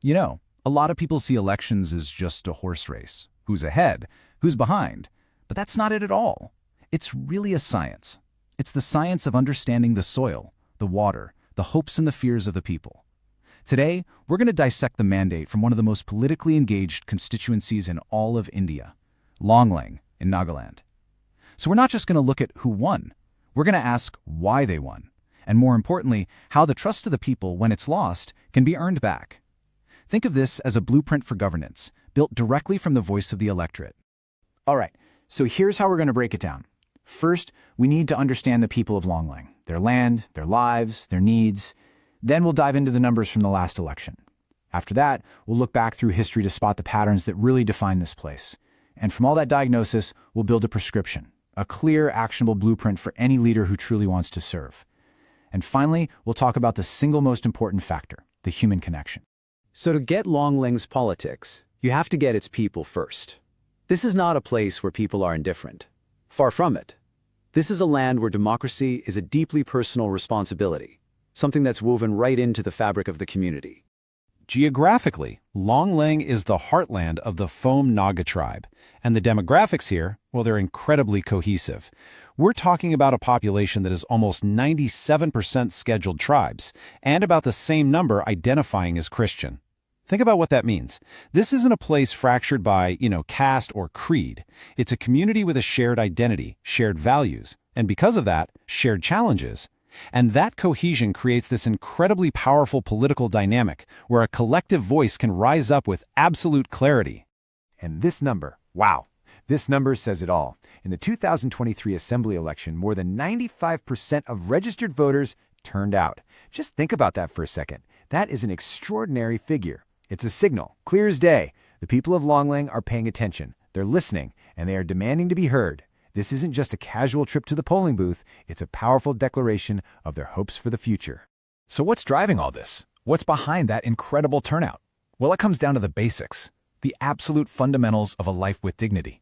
A lot of people see elections as just a horse race. Who's ahead? Who's behind? But that's not it at all. It's really a science. It's the science of understanding the soil, the water, the hopes and the fears of the people. Today, we're going to dissect the mandate from one of the most politically engaged constituencies in all of India, Longleng in Nagaland. So we're not just going to look at who won. We're going to ask why they won, and more importantly, how the trust of the people, when it's lost, can be earned back. Think of this as a blueprint for governance, built directly from the voice of the electorate. All right, so here's how we're going to break it down. First, we need to understand the people of Longleng, their land, their lives, their needs. Then we'll dive into the numbers from the last election. After that, we'll look back through history to spot the patterns that really define this place. And from all that diagnosis, we'll build a prescription, a clear, actionable blueprint for any leader who truly wants to serve. And finally, we'll talk about the single most important factor, the human connection. So to get Longleng's politics, you have to get its people first. This is not a place where people are indifferent. Far from it. This is a land where democracy is a deeply personal responsibility, something that's woven right into the fabric of the community. Geographically, Longleng is the heartland of the Phom Naga tribe, and the demographics here, well, they're incredibly cohesive. We're talking about a population that is almost 97% scheduled tribes, and about the same number identifying as Christian. Think about what that means. This isn't a place fractured by, caste or creed. It's a community with a shared identity, shared values, and because of that, shared challenges. And that cohesion creates this incredibly powerful political dynamic where a collective voice can rise up with absolute clarity. And this number, wow, this number says it all. In the 2023 Assembly election, more than 95% of registered voters turned out. Just think about that for a second. That is an extraordinary figure. It's a signal, clear as day. The people of Longleng are paying attention. They're listening, and they are demanding to be heard. This isn't just a casual trip to the polling booth. It's a powerful declaration of their hopes for the future. So what's driving all this? What's behind that incredible turnout? Well, it comes down to the basics, the absolute fundamentals of a life with dignity.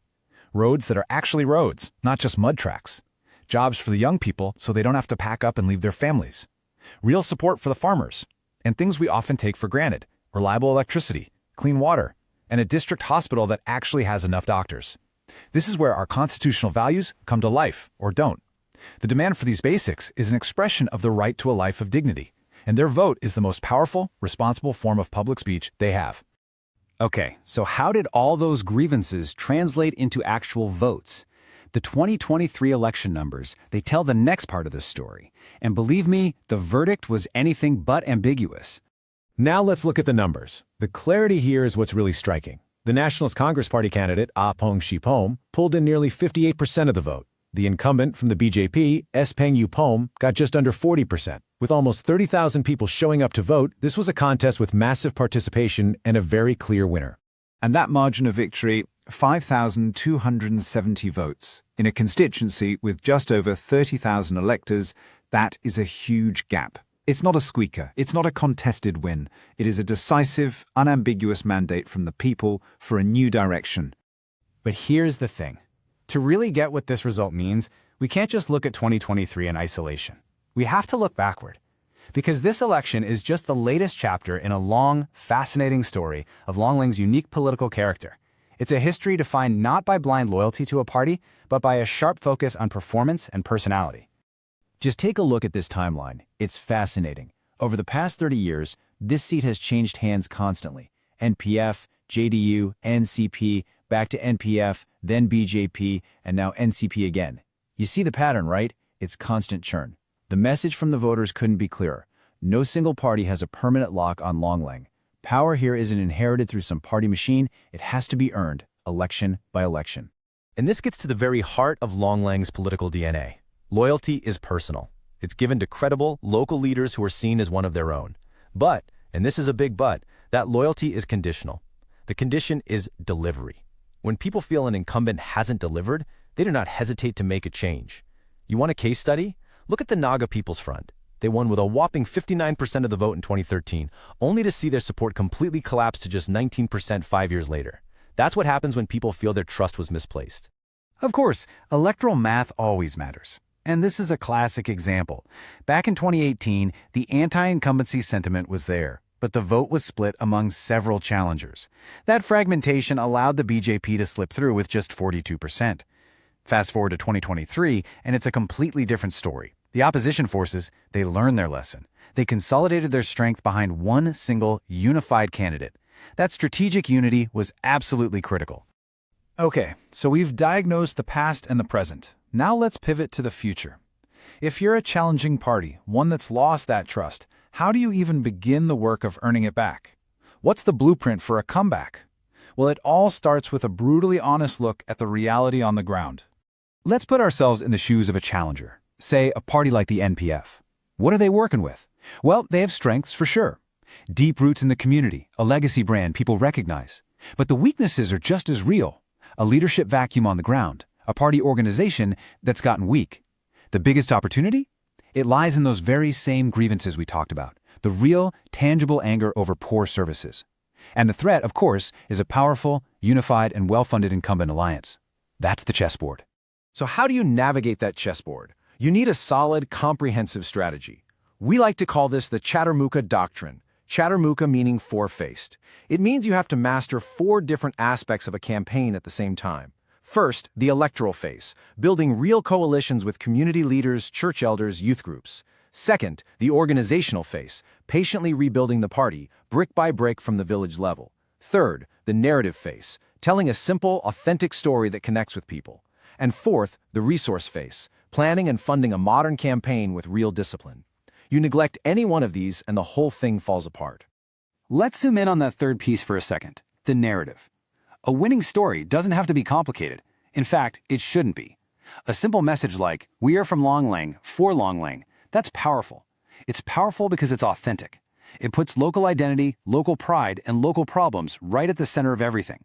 Roads that are actually roads, not just mud tracks. Jobs for the young people so they don't have to pack up and leave their families. Real support for the farmers. And things we often take for granted. Reliable electricity, clean water, and a district hospital that actually has enough doctors. This is where our constitutional values come to life, or don't. The demand for these basics is an expression of the right to a life of dignity, and their vote is the most powerful, responsible form of public speech they have. Okay, so how did all those grievances translate into actual votes? The 2023 election numbers, they tell the next part of this story. And believe me, the verdict was anything but ambiguous. Now let's look at the numbers. The clarity here is what's really striking. The Nationalist Congress Party candidate, Apong Shipom, pulled in nearly 58% of the vote. The incumbent from the BJP, Peng Yupom, got just under 40%. With almost 30,000 people showing up to vote, this was a contest with massive participation and a very clear winner. And that margin of victory, 5,270 votes. In a constituency with just over 30,000 electors, that is a huge gap. It's not a squeaker. It's not a contested win. It is a decisive, unambiguous mandate from the people for a new direction. But here's the thing. To really get what this result means, we can't just look at 2023 in isolation. We have to look backward. Because this election is just the latest chapter in a long, fascinating story of Longleng's unique political character. It's a history defined not by blind loyalty to a party, but by a sharp focus on performance and personality. Just take a look at this timeline. It's fascinating. Over the past 30 years, this seat has changed hands constantly. NPF, JDU, NCP, back to NPF, then BJP, and now NCP again. You see the pattern, right? It's constant churn. The message from the voters couldn't be clearer. No single party has a permanent lock on Longleng. Power here isn't inherited through some party machine. It has to be earned, election by election. And this gets to the very heart of Longleng's political DNA. Loyalty is personal. It's given to credible, local leaders who are seen as one of their own. But, and this is a big but, that loyalty is conditional. The condition is delivery. When people feel an incumbent hasn't delivered, they do not hesitate to make a change. You want a case study? Look at the Naga People's Front. They won with a whopping 59% of the vote in 2013, only to see their support completely collapse to just 19% 5 years later. That's what happens when people feel their trust was misplaced. Of course, electoral math always matters. And this is a classic example. Back in 2018, the anti-incumbency sentiment was there. but the vote was split among several challengers. That fragmentation allowed the BJP to slip through with just 42%. Fast forward to 2023, and it's a completely different story. The opposition forces, they learned their lesson. They consolidated their strength behind one single, unified candidate. That strategic unity was absolutely critical. Okay, so we've diagnosed the past and the present. Now let's pivot to the future. If you're a challenging party, one that's lost that trust, how do you even begin the work of earning it back? What's the blueprint for a comeback? Well, it all starts with a brutally honest look at the reality on the ground. Let's put ourselves in the shoes of a challenger, say a party like the NPF. What are they working with? Well, they have strengths for sure. Deep roots in the community, a legacy brand people recognize. But the weaknesses are just as real. A leadership vacuum on the ground, a party organization that's gotten weak. The biggest opportunity? It lies in those very same grievances we talked about, the real, tangible anger over poor services. And the threat, of course, is a powerful, unified, and well-funded incumbent alliance. That's the chessboard. So how do you navigate that chessboard? You need a solid, comprehensive strategy. We like to call this the Chattarmukha Doctrine. Chattarmukha meaning four-faced. It means you have to master 4 different aspects of a campaign at the same time. First, the electoral phase, building real coalitions with community leaders, church elders, youth groups. Second, the organizational phase, patiently rebuilding the party, brick by brick from the village level. Third, the narrative phase, telling a simple, authentic story that connects with people. And fourth, the resource phase, planning and funding a modern campaign with real discipline. You neglect any one of these and the whole thing falls apart. Let's zoom in on that third piece for a second, the narrative. A winning story doesn't have to be complicated. In fact, it shouldn't be. A simple message like, "We are from Longleng, for Longleng," that's powerful. It's powerful because it's authentic. It puts local identity, local pride, and local problems right at the center of everything.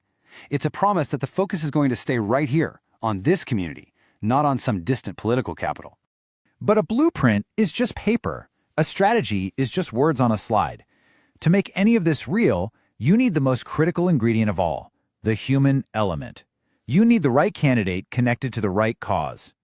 It's a promise that the focus is going to stay right here, on this community, not on some distant political capital. But a blueprint is just paper. A strategy is just words on a slide. To make any of this real, you need the most critical ingredient of all, the human element. You need the right candidate connected to the right cause.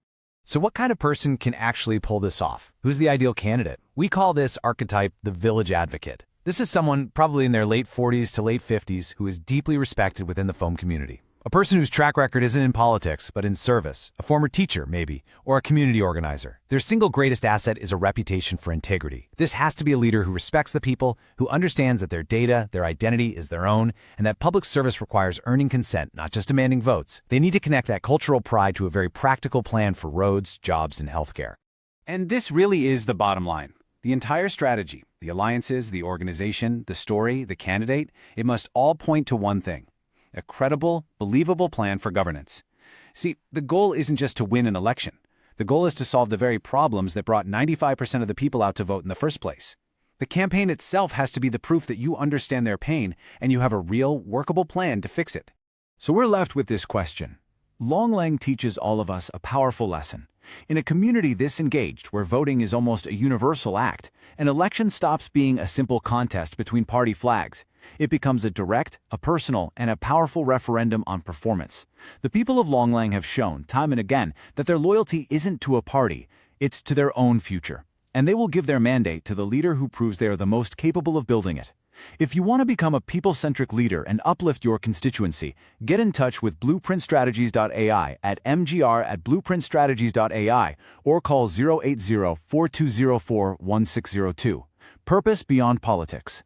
So what kind of person can actually pull this off? Who's the ideal candidate? We call this archetype the village advocate. This is someone probably in their late 40s to late 50s who is deeply respected within the foam community. A person whose track record isn't in politics, but in service, a former teacher maybe, or a community organizer. Their single greatest asset is a reputation for integrity. This has to be a leader who respects the people, who understands that their data, their identity is their own, and that public service requires earning consent, not just demanding votes. They need to connect that cultural pride to a very practical plan for roads, jobs, and healthcare. And this really is the bottom line. The entire strategy, the alliances, the organization, the story, the candidate, it must all point to one thing: a credible, believable plan for governance. See, the goal isn't just to win an election. The goal is to solve the very problems that brought 95% of the people out to vote in the first place. The campaign itself has to be the proof that you understand their pain and you have a real, workable plan to fix it. So we're left with this question. Longleng teaches all of us a powerful lesson. In a community this engaged, where voting is almost a universal act, an election stops being a simple contest between party flags. It becomes a direct, a personal, and a powerful referendum on performance. The people of Longleng have shown, time and again, that their loyalty isn't to a party, it's to their own future. And they will give their mandate to the leader who proves they are the most capable of building it. If you want to become a people-centric leader and uplift your constituency, get in touch with blueprintstrategies.ai at mgr@blueprintstrategies.ai or call 080-4204-1602. Purpose beyond politics.